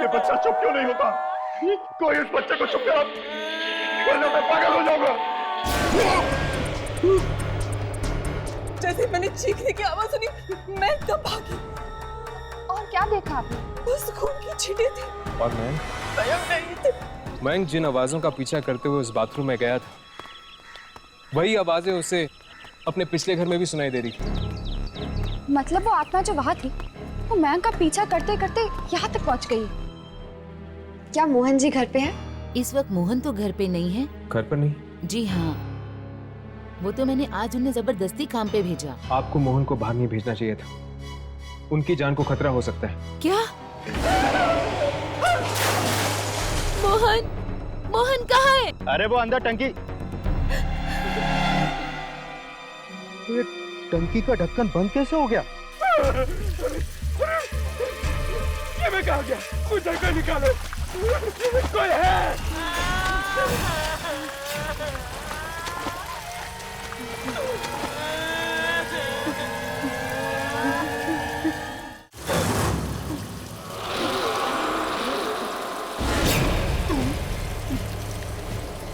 ये बच्चा चुप क्यों नहीं होता? कोई इस बच्चे को चुप करा, वरना मैं पागल हो जाऊंगा। जैसे मैंने चीखने की आवाज सुनी, मैं तब भागी। और क्या देखा आपने? बस खून की छींटे थी। और मैं जिन आवाजों का पीछा करते हुए उस बाथरूम में गया था, वही आवाजें उसे अपने पिछले घर में भी सुनाई दे रही थी। मतलब वो आत्मा जो वहां थी, वो मयंक का पीछा करते करते यहाँ तक पहुँच गई। क्या मोहन जी घर पे है? इस वक्त मोहन तो घर पे नहीं है। घर पर नहीं? जी हाँ, वो तो मैंने आज उन्हें जबरदस्ती काम पे भेजा। आपको मोहन को बाहर नहीं भेजना चाहिए था, उनकी जान को खतरा हो सकता है। क्या? मोहन, मोहन कहाँ है? अरे वो अंदर टंकी। ये टंकी का ढक्कन बंद कैसे हो गया? ये मैं कहाँ गया? मुझे कोई निकालो, कोई है?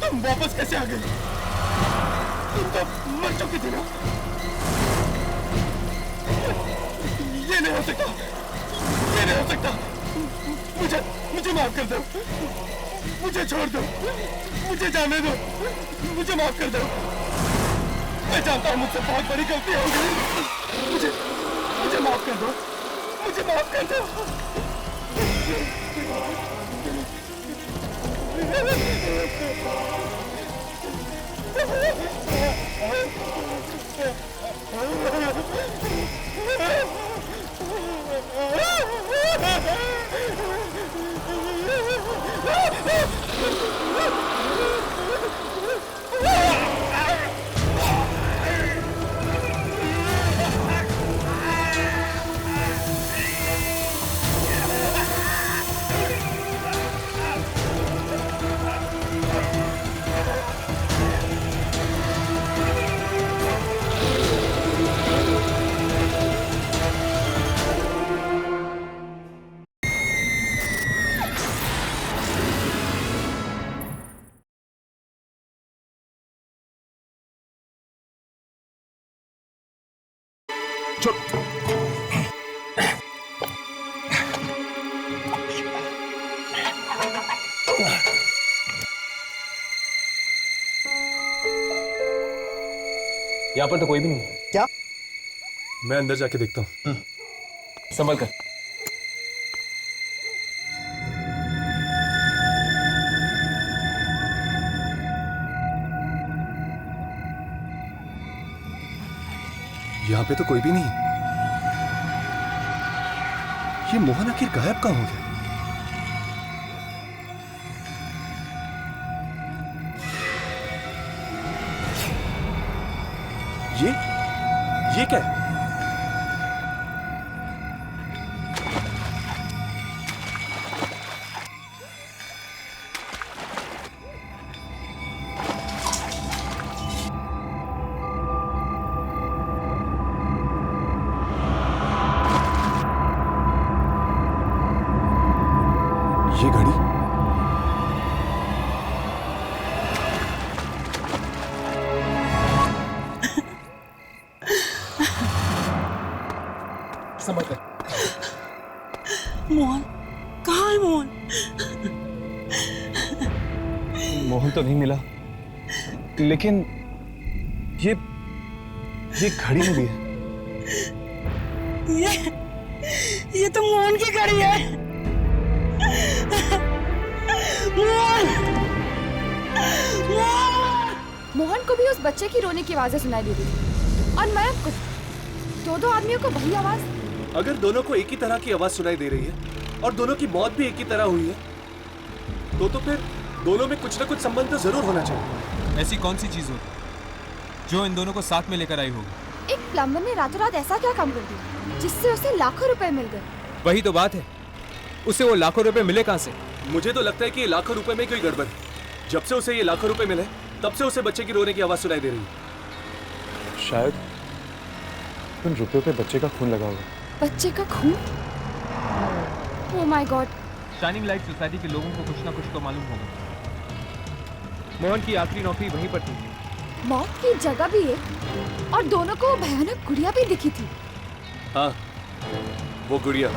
तुम वापस कैसे आ गए? तुम तो मर चुकी थी ना? ये नहीं हो सकता, ये नहीं हो सकता। मुझे माफ कर दो, मुझे छोड़ दो, मुझे जाने दो, मुझे माफ कर दो। मैं जानता हूँ मुझसे बहुत बड़ी गलती हो गई। मुझे माफ कर दो, मुझे माफ कर दो। यहाँ पर तो कोई भी नहीं है। क्या? मैं अंदर जाके देखता हूँ। संभल कर। यहाँ पे तो कोई भी नहीं। ये मोहन आखिर गायब कहाँ हो गया? ये क्या है? ये घड़ी संभल कर। मोहन कहाँ है? मोहन मोहन तो नहीं मिला, लेकिन ये घड़ी मिली है। ये तो मोहन की घड़ी है। मोहन, मोहन को भी उस बच्चे की रोने की आवाजें सुनाई दे रही थी और मयंक को। दो आदमियों को वही आवाज। अगर दोनों को एक ही तरह की आवाज सुनाई दे रही है और दोनों की मौत भी एक ही तरह हुई है, तो फिर दोनों में कुछ ना कुछ संबंध तो जरूर होना चाहिए। ऐसी कौन सी चीज होगी जो इन दोनों को साथ में लेकर आई होगी? एक प्लम्बर ने रातों रात ऐसा क्या काम कर दिया जिससे उसे लाखों रुपए मिल गए? वही तो बात है, उसे वो लाखों रुपए मिले कहाँ से? मुझे तो लगता है कि ये लाखों रुपए में कोई गड़बड़ है। जब से उसे ये लाखों रुपए मिले, तब से उसे बच्चे की रोने की आवाज सुनाई दे रही है। शायद उन रुपयों पे बच्चे का खून लगा होगा। बच्चे का खून? Oh my God, shining light society के लोगों को कुछ ना कुछ तो मालूम होगा। मोहन की आखिरी नौकरी वहीं पर थी। मौत की जगह भी है और दोनों को भयानक गुड़िया भी दिखी थी। हाँ, वो गुड़िया,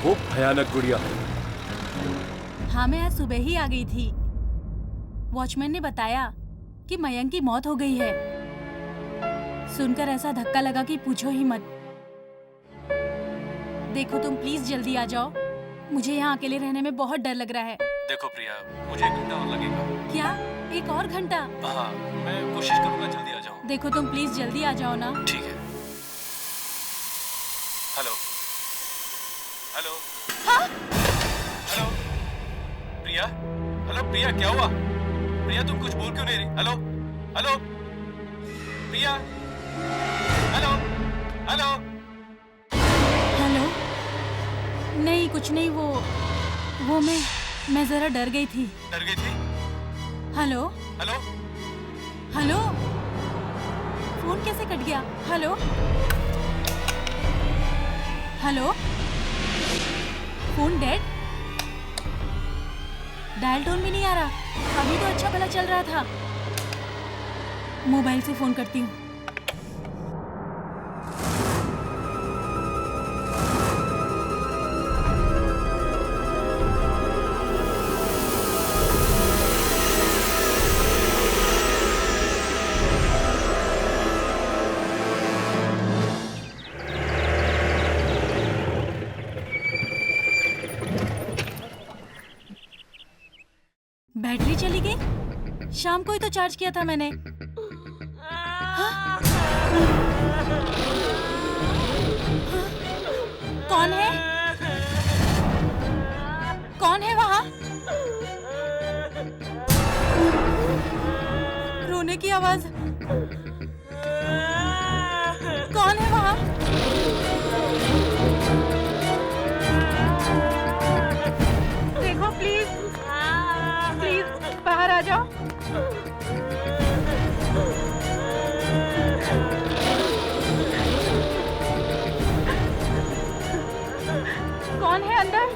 वो भयानक गुड़िया। हाँ, मैं आज सुबह ही आ गई थी। वॉचमैन ने बताया कि मयंक की मौत हो गई है। सुनकर ऐसा धक्का लगा कि पूछो ही मत। देखो तुम प्लीज जल्दी आ जाओ, मुझे यहाँ अकेले रहने में बहुत डर लग रहा है। देखो प्रिया, मुझे 1 घंटा और लगेगा। क्या 1 और घंटा? हाँ, मैं कोशिश करूंगा जल्दी आ जाऊं। देखो तुम प्लीज जल्दी आ जाओ ना। ठीक है। हेलो हेलो हाँ? हेलो प्रिया, हेलो प्रिया, क्या हुआ? प्रिया तुम कुछ बोल क्यों नहीं रही? हेलो हेलो प्रिया, हेलो हेलो हेलो? नहीं कुछ नहीं, वो मैं जरा डर गई थी। डर गई थी? हेलो हेलो हेलो, फोन कैसे कट गया? Hello hello, phone dead? Dial tone भी नहीं आ रहा। अभी तो अच्छा भला चल रहा था। मोबाइल से फोन करती हूँ। बैटरी चली गई? शाम को ही तो चार्ज किया था मैंने। हाँ? कौन है? कौन है वहाँ? रोने की आवाज। कौन है वहाँ? देखो प्लीज, प्लीज बाहर आ जाओ। कौन है अंदर?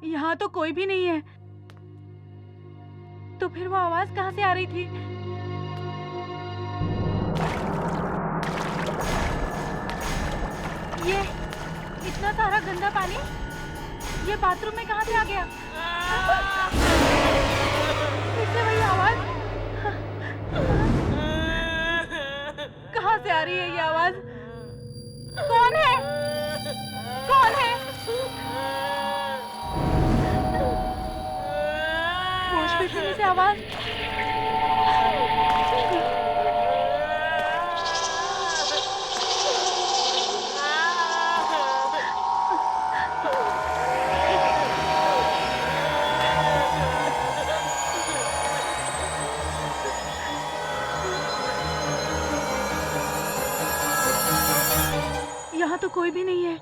यहाँ तो कोई भी नहीं है। तो फिर वो आवाज कहाँ से आ रही थी? ये इतना सारा गंदा पानी ये बाथरूम में कहाँ से आ गया? फिर से वही आवाज। कहाँ से आ रही है ये आवाज? कौन है? कौन है? वॉश बेसिन में से आवाज। यहाँ तो कोई भी नहीं है।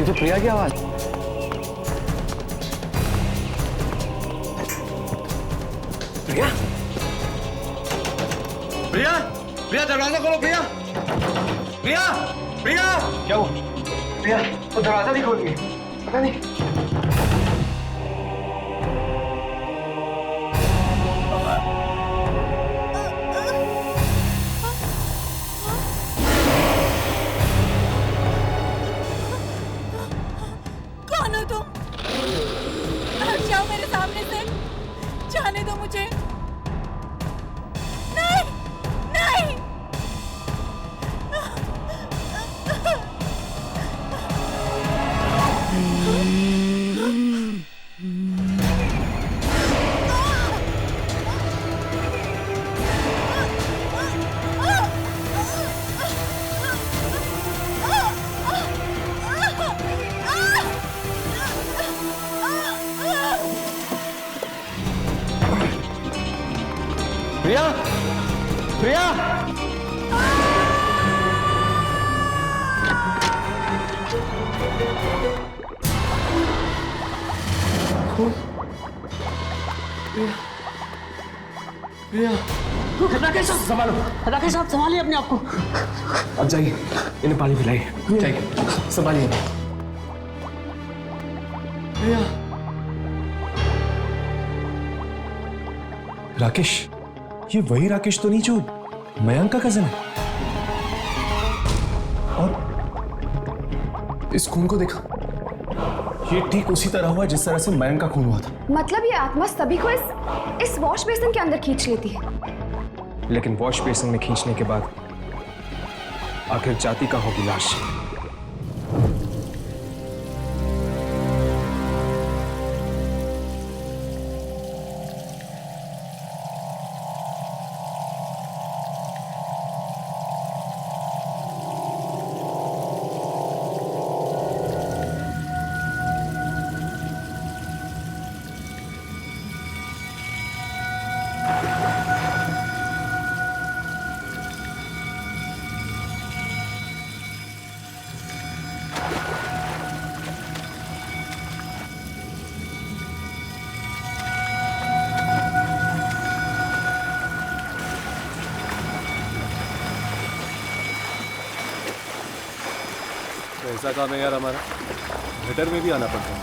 ये तो प्रिया की आवाज। प्रिया, प्रिया, प्रिया दरवाजा खोलो। प्रिया, प्रिया, प्रिया, क्या हुआ? प्रिया वो दरवाजा नहीं खोल रही, पता नहीं। कौन हो तुम? हट जाओ मेरे सामने से, जाने दो मुझे। नहीं, नहीं, प्रिया! प्रिया! राकेश साहब संभालो, राकेश साहब संभालिए अपने आप को। अब जाइए, इन्हें पानी पिलाइए। जाइए, संभालिए। प्रिया! राकेश, ये वही राकेश तो नहीं जो मयंक का कजन है? और इस खून को देखा, ये ठीक उसी तरह हुआ जिस तरह से मयंक का खून हुआ था। मतलब ये आत्मा सभी को इस वॉश बेसिन के अंदर खींच लेती है। लेकिन वॉश बेसिन में खींचने के बाद आखिर जाति का होगी लाश। ऐसा काम है यार हमारा, गटर में भी आना पड़ता है।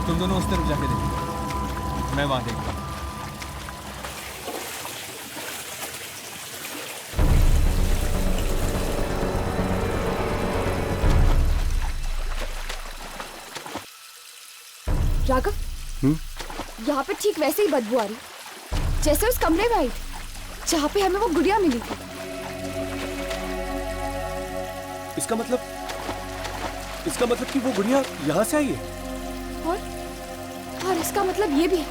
तुम दोनों उस तरफ जाके देखो, मैं वहां देखता हूं। राघव, यहाँ पे ठीक वैसे ही बदबू आ रही जैसे उस कमरे में आई जहाँ पे हमें वो गुड़िया मिली थी। इसका मतलब कि वो गुड़िया यहाँ से आई है। और इसका मतलब ये भी है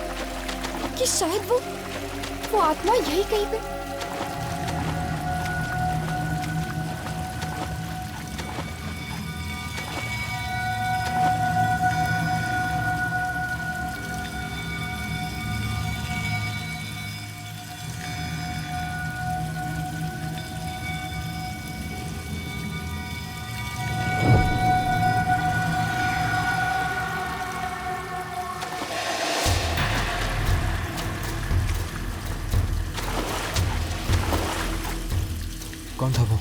कि शायद वो आत्मा यही कहीं पे। कौन था वो?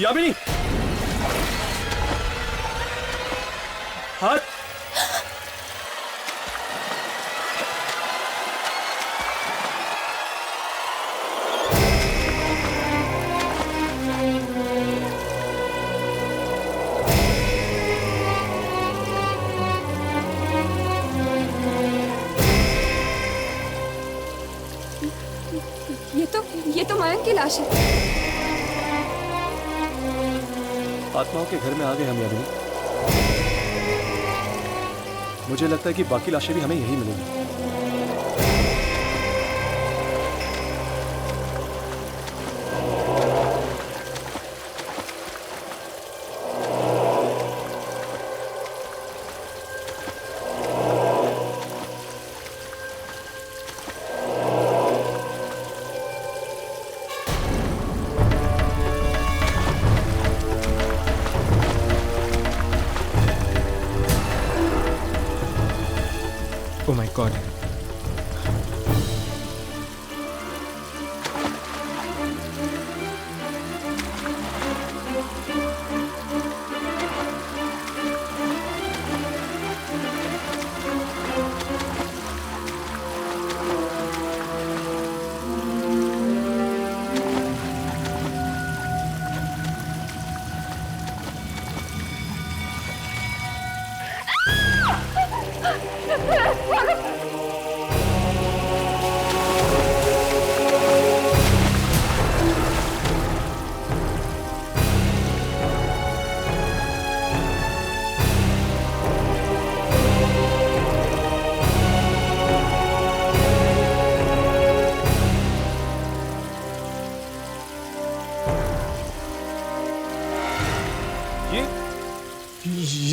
यामिनी, हाथ। ये तो मयंक की लाश है। आत्माओं के घर में आ गए हम यामिनी। मुझे लगता है कि बाकी लाशें भी हमें यहीं मिलेंगी। Oh my God.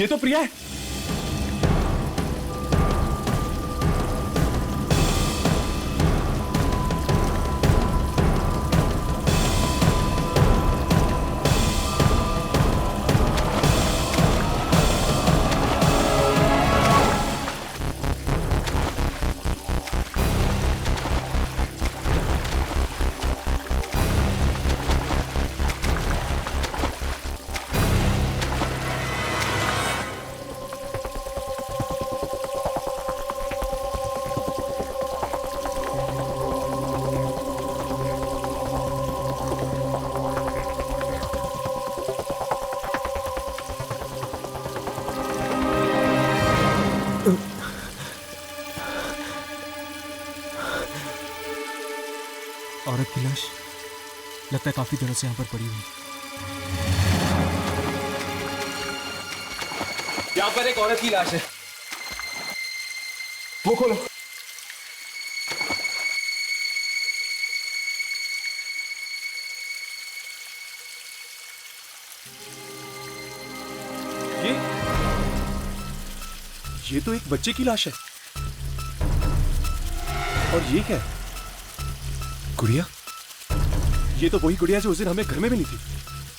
ये तो प्रिया है। औरत की लाश लगता है काफी दिनों से यहाँ पर पड़ी हुई। यहाँ पर एक औरत की लाश है। वो खोलो। ये तो एक बच्चे की लाश है। और ये क्या है? गुड़िया? ये तो वही गुड़िया जो उस दिन हमें घर में मिली थी।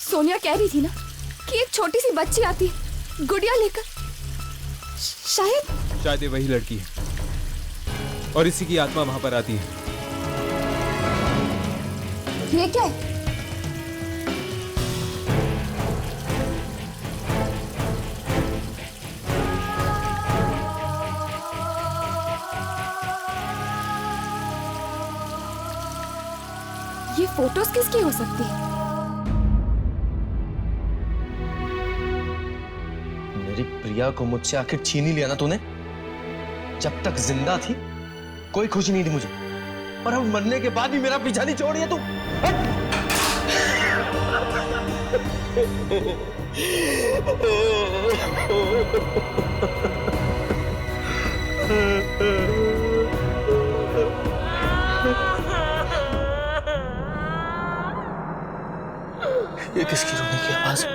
सोनिया कह रही थी ना कि एक छोटी सी बच्ची आती है गुड़िया लेकर। शायद ये वही लड़की है और इसी की आत्मा वहां पर आती है। ये क्या है? ये फोटोज किसकी हो सकती है? मेरी प्रिया को मुझसे आखिर छीन ही लिया ना तूने। जब तक जिंदा थी कोई खुशी नहीं थी मुझे, और अब मरने के बाद भी मेरा पीछा नहीं छोड़ दिया तू। ये किसकी रोने की आवाज है?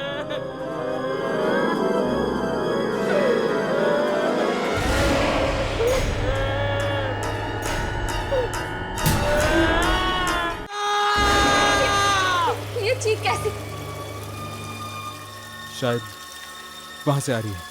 ये चीख कैसे? शायद वहां से आ रही है।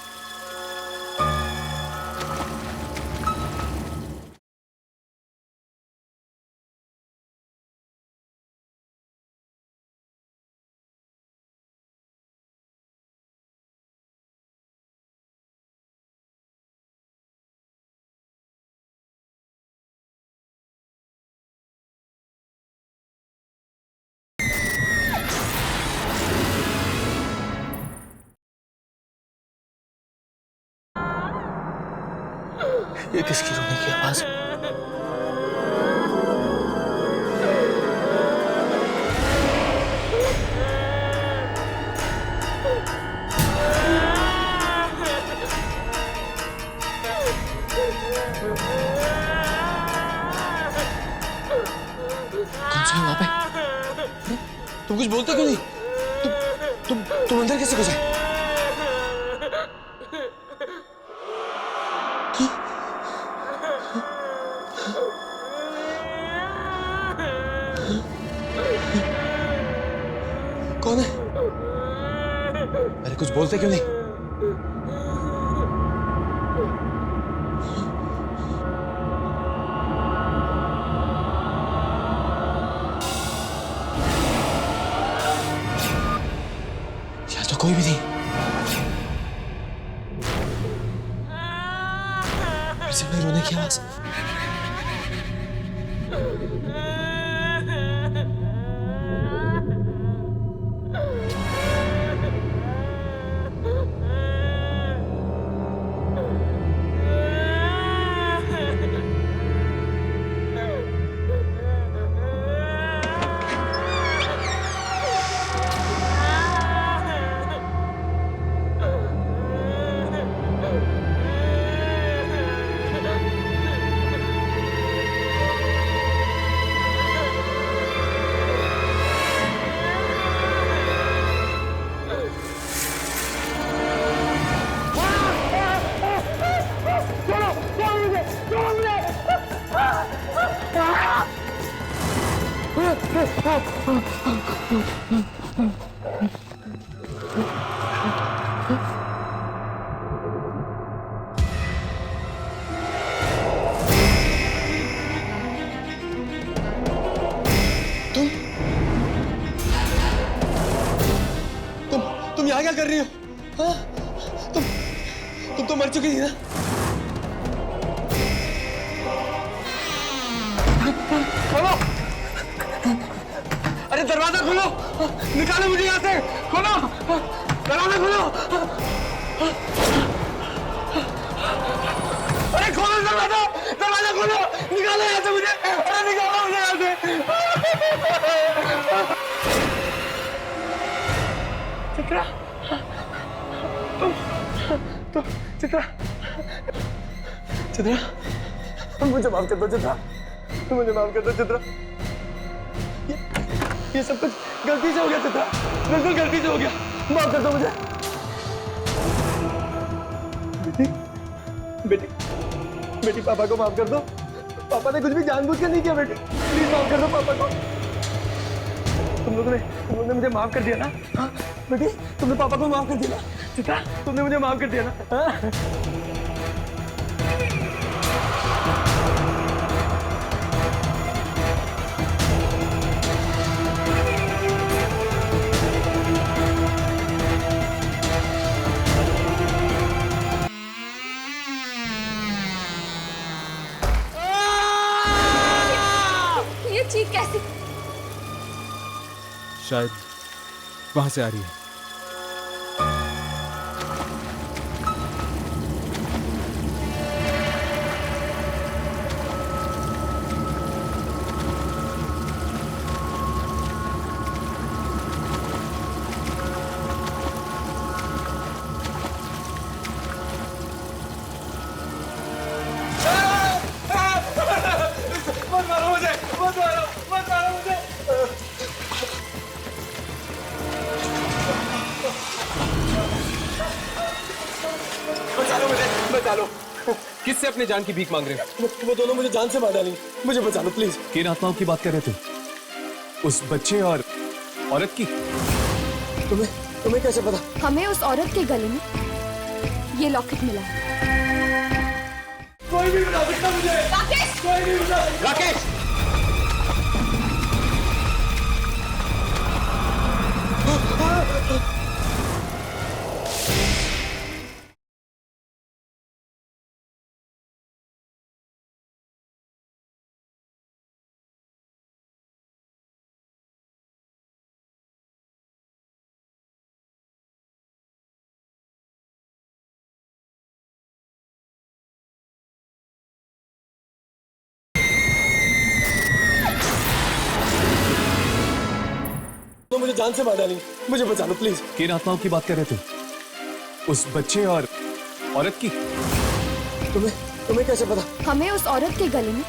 ये किसकी रोने की आवाज है? कौन सा है वहां पे? तुम कुछ बोलते क्यों नहीं? तुम अंदर कैसे घुसे? कौन है? अरे कुछ बोलते क्यों नहीं? यहाँ तो कोई भी नहीं। फिर से मेरे रोने की आवाज। तुम यहाँ क्या कर रही हो? हाँ? तुम तो मर चुकी थी ना? खोलो! अरे दरवाजा खोलो! निकालो मुझे यहाँ से! खोलो! दरवाजा खोलो! अरे खोलो दरवाजा! दरवाजा खोलो! निकालो यहाँ से मुझे! अरे निकालो मुझे यहाँ से! चित्रा, चित्रा, चित्रा, मुझे माफ कर दो चित्रा, मुझे माफ कर दो चित्रा। ये सब कुछ गलती से हो गया चित्रा, बिल्कुल गलती से हो गया, माफ कर दो मुझे। बेटी, बेटी पापा को माफ कर दो। पापा ने कुछ भी जानबूझ कर नहीं किया बेटी, प्लीज माफ कर दो पापा को। तुम लोगों ने मुझे माफ कर दिया ना? हाँ बेटी, तुमने पापा को माफ कर दिया ना? चित्रा, तुमने मुझे माफ कर दिया ना? हाँ? ये चीख कैसे? शायद वहां से आ रही है। बचा लो। किससे अपने जान की भीख मांग रहे हो? वो दोनों मुझे जान से मार डालेंगे, मुझे बचा लो प्लीज। किन आत्माओं की बात कर रहे थे? उस बच्चे और औरत की? तुम्हें कैसे पता? हमें उस औरत के गले में ये लॉकेट मिला है। कोई नहीं बता सकता मुझे। राकेश! कोई नहीं बता सकता। राकेश! तो मुझे जान से मार डालेंगे, मुझे बचा लो प्लीज। किन आत्माओं की बात कर रहे थे? उस बच्चे और औरत की? तुम्हें कैसे पता? हमें उस औरत के गले में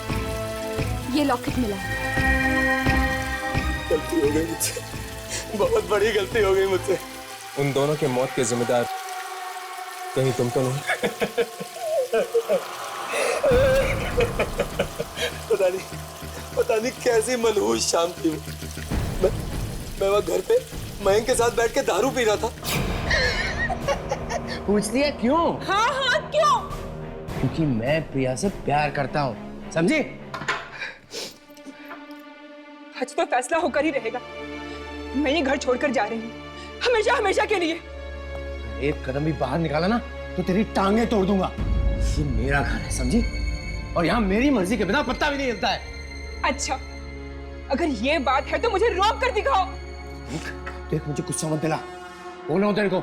ये लॉकेट मिला है। गलती हो गई मुझसे, बहुत बड़ी गलती हो गई मुझसे। उन दोनों के मौत के जिम्मेदार कहीं तुम तो नहीं? पता नहीं कैसी मनहूस शाम थी। मैं वहाँ घर पे मयंक के साथ बैठ के दारू पी रहा था। पूछती है क्यों? हाँ हाँ क्यों? क्योंकि मैं प्रिया से प्यार करता हूँ, समझी? आज तो फैसला होकर ही रहेगा। मैं ये घर छोड़कर जा रही हूँ, हमेशा हमेशा के लिए। एक कदम भी बाहर निकाला ना तो तेरी टांगे तोड़ दूंगा। ये मेरा घर है, समझी? और यहाँ मेरी मर्जी के बिना पत्ता भी नहीं हिलता है। अच्छा, अगर ये बात है तो मुझे रोक कर दिखाओ। देख, मुझे गुस्सा मत दिला, बोल रहा हूँ तेरे को।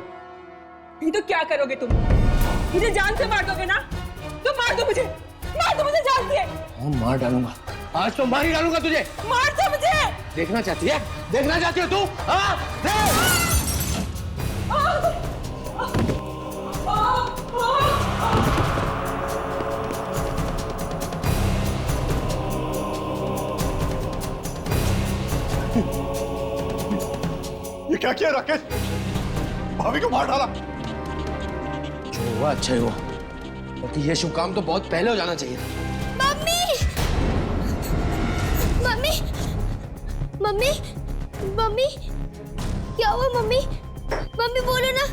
नहीं तो क्या करोगे तुम? मुझे जान से मार दोगे ना? तो मार दो मुझे जान से। हाँ, मार डालूंगा, आज तो मार ही डालूंगा तुझे। मार दो मुझे। देखना चाहती है? देखना चाहती हो तू? हाँ, देख। ये क्या किया राकेश? भाभी को मार डाला। जो हुआ अच्छा ही हुआ, क्योंकि ये शुभ काम तो बहुत पहले हो जाना चाहिए था। मम्मी! मम्मी! मम्मी मम्मी क्या हुआ मम्मी? मम्मी बोलो ना,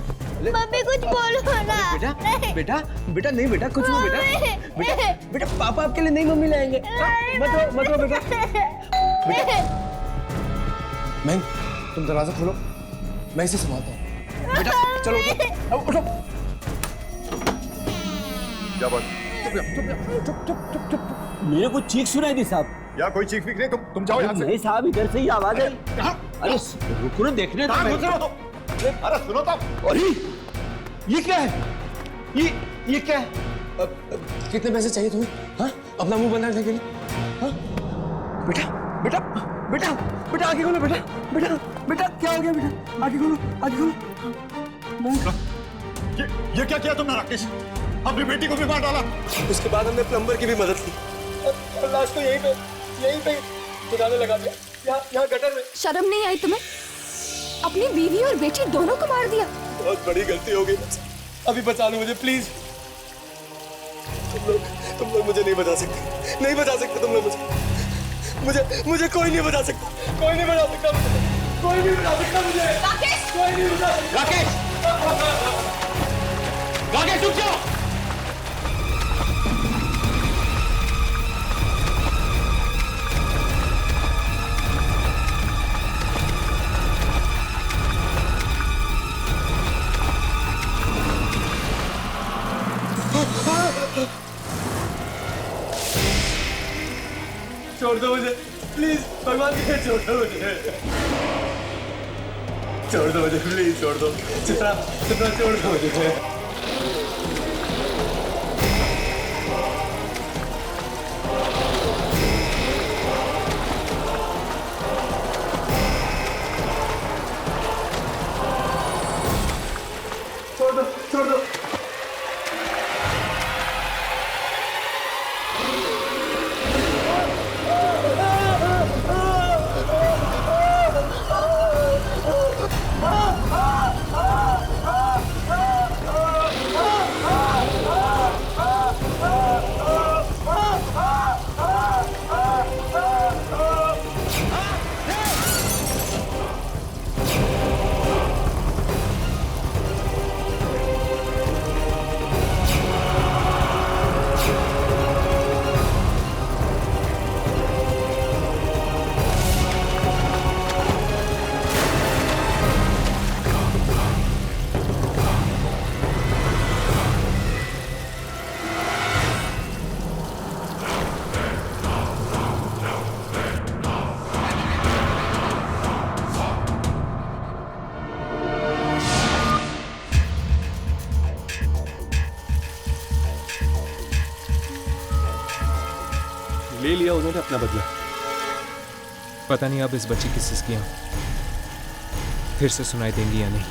मम्मी कुछ बोलो ना। बेटा बेटा बेटा नहीं बेटा, कुछ नहीं बेटा। बेटा बेटा पापा आपके लिए नहीं मम्मी लाएंगे। मत रो बेटा। बेटा मैं, तुम दरवाजा खोलो, मैं इसे संभालता हूँ। बेटा चलो उठो, अब उठो। क्या बात? चुप। मेरे को चीख सुनाई दी साहब। या कोई चीख फिक नहीं, तुम जाओ यहाँ से। नहीं साहब, इधर से ही आवाज आई। अरे रुको देखने दो। अरे सुनो तो। अरे ये क्या है? ये क्या है? कितने पैसे चाहिए तुम्हें? हाँ, अपना मुंह बंद रखने के लिए? हाँ? बेटा आगे खोलो बेटा क्या हो गया बेटा? आगे खोलो। ये क्या किया तुमने राकेश? अपनी बेटी को भी मार डाला। उसके बाद हमने प्लम्बर की भी मदद की और लाश को यहीं पे बुझाने लगा दिया, यहाँ गटर में। शर्म नहीं आई तुम्हें? अपनी बीवी और बेटी दोनों को मार दिया। बहुत बड़ी गलती हो गई। अभी बचा लो मुझे प्लीज। तुम लोग मुझे नहीं बचा सकते तुम लोग मुझे कोई नहीं बचा सकता। कोई नहीं बचा सकता मुझे। राकेश रुक जाओ। छोड़ दो मुझे प्लीज, भगवान के छोड़ दो मुझे प्लीज, छोड़ दो चित्रा छोड़ दो मुझे। छोड़ दो। ले लिया उन्होंने अपना बदला। पता नहीं अब इस बच्ची की सिसकियां फिर से सुनाई देंगी या नहीं।